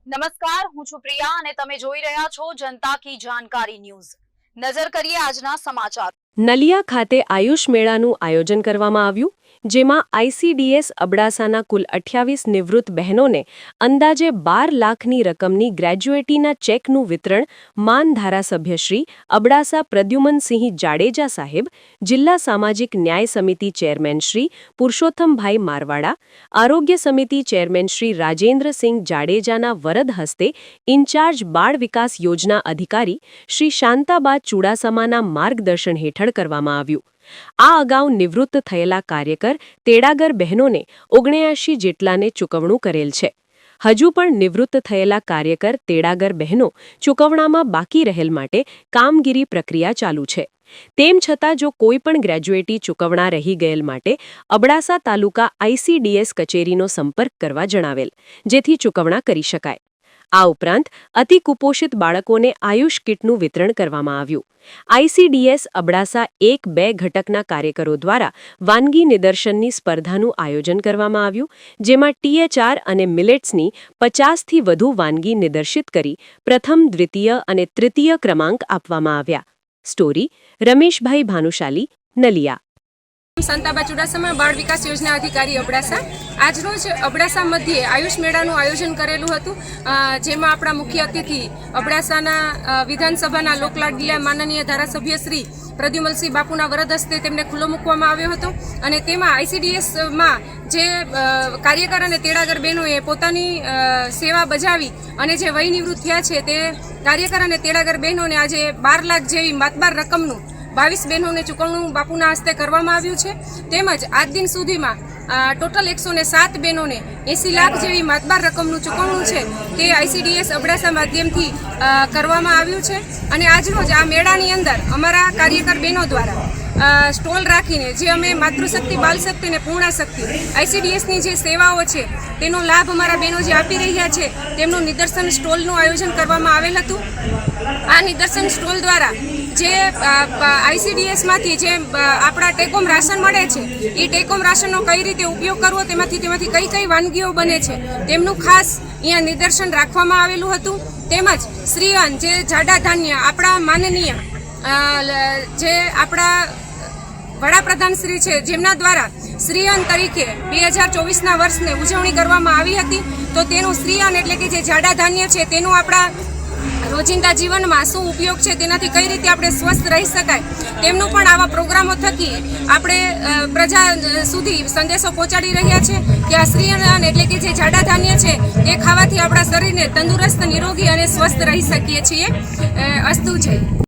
નમસ્કાર, હું છું પ્રિયા અને તમે જોઈ રહ્યા છો જનતા કી જાણકારી ન્યૂઝ। નજર કરીએ આજના સમાચાર। નલિયા ખાતે આયુષ મેળાનું આયોજન કરવામાં આવ્યું, જેમાં આઈસીડીએસ અબડાસાના કુલ 28 નિવૃત્ત બહેનોને અંદાજે 12 લાખની રકમની ગ્રેજ્યુએટીના ચેકનું વિતરણ માન ધારાસભ્ય શ્રી અબડાસા પ્રદ્યુમનસિંહ જાડેજા સાહેબ, જિલ્લા સામાજિક ન્યાય સમિતિ ચેરમેન શ્રી પુરુષોત્તમભાઈ મારવાડા, આરોગ્ય સમિતિ ચેરમેન શ્રી રાજેન્દ્રસિંહ જાડેજાના વરદ હસ્તે ઇન્ચાર્જ બાળ વિકાસ યોજના અધિકારી શ્રી શાંતાબા ચુડાસમાના માર્ગદર્શન હેઠળ કરવામાં આવ્યું। આ અગાઉ નિવૃત્ત થયેલા કાર્યકર તેડાગર બહેનોને 79 જેટલાને ચૂકવણું કરેલ છે। હજુ પણ નિવૃત્ત થયેલા કાર્યકર તેડાગર બહેનો ચૂકવણામાં બાકી રહેલ માટે કામગીરી પ્રક્રિયા ચાલુ છે। તેમ છતાં જો કોઈ પણ ગ્રેજ્યુએટી ચૂકવણા રહી ગયેલ માટે અબડાસા તાલુકા આઈસીડીએસ કચેરીનો સંપર્ક કરવા જણાવેલ, જેથી ચૂકવણા કરી શકાય। આ ઉપરાંત અતિ કુપોષિત બાળકોને આયુષ કીટનું વિતરણ કરવામાં આવ્યું। આઈસીડીએસ અબડાસા 1-2 ઘટકના કાર્યકરો દ્વારા વાનગી નિદર્શનની સ્પર્ધાનું આયોજન કરવામાં આવ્યું, જેમાં THR અને મિલેટ્સની 50થી વધુ વાનગી નિદર્શિત કરી પ્રથમ, દ્વિતીય અને તૃતીય ક્રમાંક આપવામાં આવ્યા। સ્ટોરી રમેશભાઈ ભાનુશાલી, નલિયા। શાંતાબા ચુડાસમા બાળ વિકાસ યોજના અધિકારી અબડાસા। આજરોજ અબડાસા મધ્યે આયુષ મેળાનું આયોજન કરેલું હતું, જેમાં આપણા મુખ્ય અતિથિ અબડાસાના વિધાનસભાના લોકલાડીલા માનનીય ધારાસભ્ય શ્રી પ્રદ્યુમનસિંહ બાપુના વરદ હસ્તે તેમને ખુલ્લો મૂકવામાં આવ્યો હતો અને તેમાં આઈસીડીએસમાં જે કાર્યકર અને તેડાગર બહેનોએ પોતાની સેવા બજાવી અને જે વય નિવૃત્ત થયા છે તે કાર્યકર અને તેડાગર બહેનોને આજે 12 લાખ જેવી માતબાર રકમનું 22 બહેનોને ચૂકવણું બાપુના હસ્તે કરવામાં આવ્યું છે। તેમજ આજ દિન સુધીમાં ટોટલ 107 બહેનોને 80 લાખ જેવી માતબાર રકમનું ચૂકવણું છે તે આઈસીડીએસ અબડાસા માધ્યમથી કરવામાં આવ્યું છે। અને આજરોજ આ મેળાની અંદર અમારા કાર્યકર બહેનો દ્વારા સ્ટોલ રાખીને જે અમે માતૃશક્તિ, બાલશક્તિ અને પૂર્ણાશક્તિ આઈસીડીએસની જે સેવાઓ છે તેનો લાભ અમારા બહેનો જે આપી રહ્યા છે તેમનું નિદર્શન સ્ટોલનું આયોજન કરવામાં આવેલ હતું। આ નિદર્શન સ્ટોલ દ્વારા જે આઈસીડીએસમાંથી જે આપણા ટેકોમ રાશન મળે છે એ ટેકોમ રાશનનો કઈ રીતે ઉપયોગ કરવો, તેમાંથી કઈ વાનગીઓ બને છે તેમનું ખાસ અહીંયા નિદર્શન રાખવામાં આવેલું હતું। તેમજ શ્રીઅન્ન જે જાડા ધાન્ય આપણા માનનીય જે આપણા વડાપ્રધાન શ્રી છે જેમના દ્વારા શ્રીઅન્ન તરીકે 2024ના વર્ષને ઉજવણી કરવામાં આવી હતી, તો તેનું શ્રીઅન્ન એટલે કે જે જાડા ધાન્ય છે તેનું આપણા રોજિંદા જીવનમાં શું ઉપયોગ છે, તેનાથી કઈ રીતે આપણે સ્વસ્થ રહી શકાય તેમનું પણ આવા પ્રોગ્રામો થકી આપણે પ્રજા સુધી સંદેશો પહોંચાડી રહ્યા છે કે આ શ્રીઅન્ન એટલે કે જે જાડા ધાન્ય છે તે ખાવાથી આપણા શરીરને તંદુરસ્ત, નિરોગી અને સ્વસ્થ રહી શકીએ છીએ। અસ્તુ છે।